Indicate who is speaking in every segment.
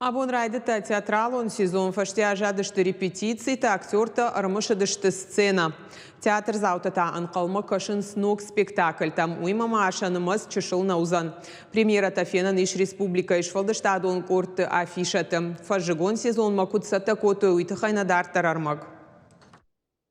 Speaker 1: Абон райдыта театралон сезон фаштя жадышты репетиции, та актер-то армышадышты сцена. Театр заутата анқалма кашын снок спектакль. Там уймама ашанымыз чышыл наузан. Премьера тафенан иш республика ишфалдыштадон корты афишаты. Фажигон сезон макутсата коты уйтыхайна дартар армаг.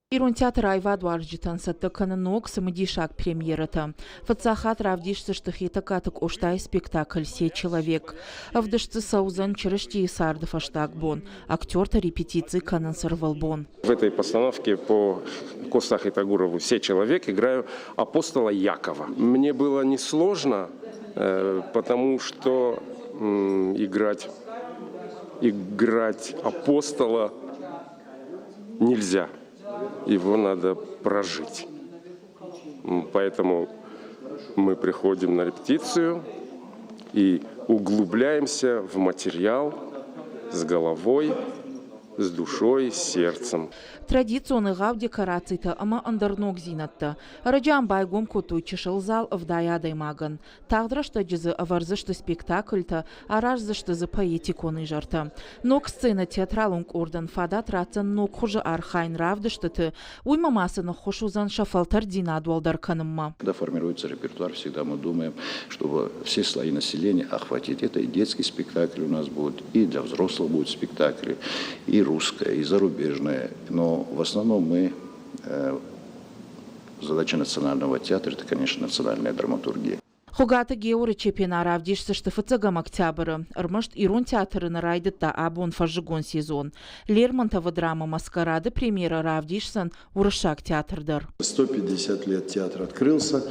Speaker 2: Ирон театр айваду сатта кананок самодишак премьерата. Фацахат равдишцы штахита каток оштай спектакль «Се человек». Авдышцы саузан черешти и сардов аштаг бон. Актер-то репетиции канан сорвалбон.
Speaker 3: В этой постановке по Костах и Тагурову «Се человек» играю апостола Якова. Мне было несложно, потому что играть апостола нельзя. Его надо прожить. Поэтому мы приходим на репетицию и углубляемся в материал с головой, с душой, с сердцем.
Speaker 2: Традиционный гав декораций-то ама андернок зинатта. Раджан байгом котуй чешил зал в даядай маган. Тагдра что джизы аварзы что спектакль-то, а ражзы что за поэтиконы жарта. Нок сцена театралунг ордан фада трацан нок хуже архайн равды что ты уйма масса на хошузан шафалтар дина дуалдар канымма.
Speaker 4: Когда формируется репертуар, всегда мы думаем, чтобы все слои населения охватить. Это и детский спектакль у нас будет, и для взрослых будут спектакли, и русское, и зарубежное. Но в основном задача национального театра – это, конечно, национальная драматургия.
Speaker 2: Хугата георы чепена равдишься что фацагам октября. Армашт Ирон театры на райдета абон фажигон сезон. Лермонтова драма «Маскарады» премьера равдишсан урышак театрдар.
Speaker 5: 150 лет театр открылся,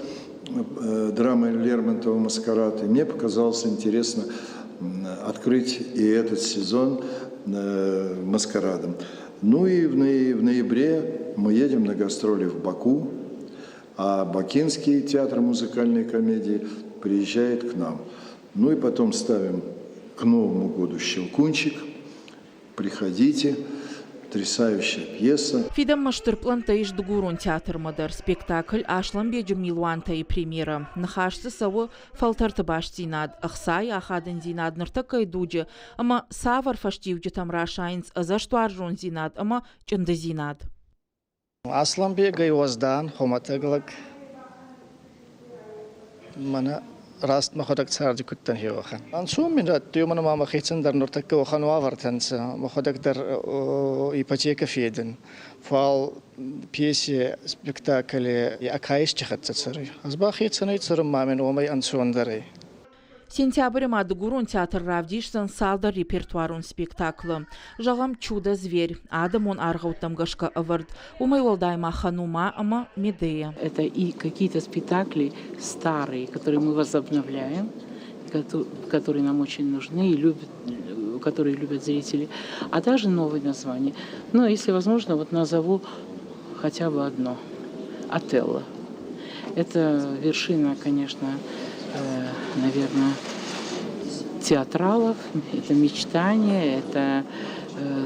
Speaker 5: драма Лермонтова «Маскарад». И мне показалось интересно открыть и этот сезон «Маскарадом». Ну и в ноябре мы едем на гастроли в Баку, а Бакинский театр музыкальной комедии приезжает к нам. Ну и потом ставим к Новому году «Щелкунчик». Приходите. Потрясающая пьеса.
Speaker 2: Фидам Маштырпланта иш дугурон театр мадар спектакль ашлам беджим милуанта и премьера. Нахашцы саву фалтарты баш зинад. Ахсай ахадын зинад ныртакай дуджи. Ама савар фаштивджи там рашайнц заштуаржон зинад. Ама чынды зинад.
Speaker 6: Аслам бегай оздан хоматаглак. Мана راست ما خودک سرد کتن هی وخان. آنسوم من تو من ما خیتن در نرتک وخان وافرتنس ما خودک در ایپاتیک فیدن. فال پیسی سپکتاکل اکایش چخت تسری. از با خیتن ایتسرم ما من ومی آنسون داری.
Speaker 2: Сентябрь Мадугурон театр равдишсан салда репертуарун спектаклы. Жағам чудо зверь. Адам он аргаутам гашка авард. Умай волдайма ханума ама медея.
Speaker 7: Это и какие-то спектакли старые, которые мы возобновляем, которые нам очень нужны и любят, которые любят зрители, а также новые названия. Но если возможно, вот назову хотя бы одно. Отелло. Это вершина, конечно, наверное, театралов, это мечтание, это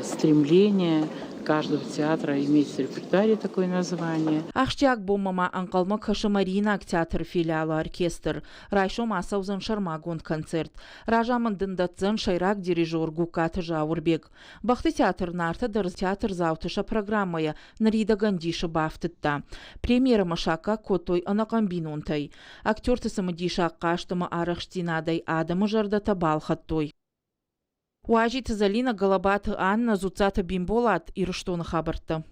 Speaker 7: стремление каждого театра иметь в репертуаре такое название.
Speaker 2: Ахштяк боммама анкалма Хашамаринак театр филиалы оркестр. Райшо масаузан шармагон концерт. Ражаман дындатзан шайрак дирижер Гуката Жаурбек. Бахты театр нарта дарз театр заутыша программая Нарида Гандиша бафтытта. Премьера машака котой анакамбинунтай. Актер-то самодиша каштама арахштинадай Адама жардата балхаттой. Уажит Залина Галабат Анна Зуцата Бимболат и Руштона Хабарта.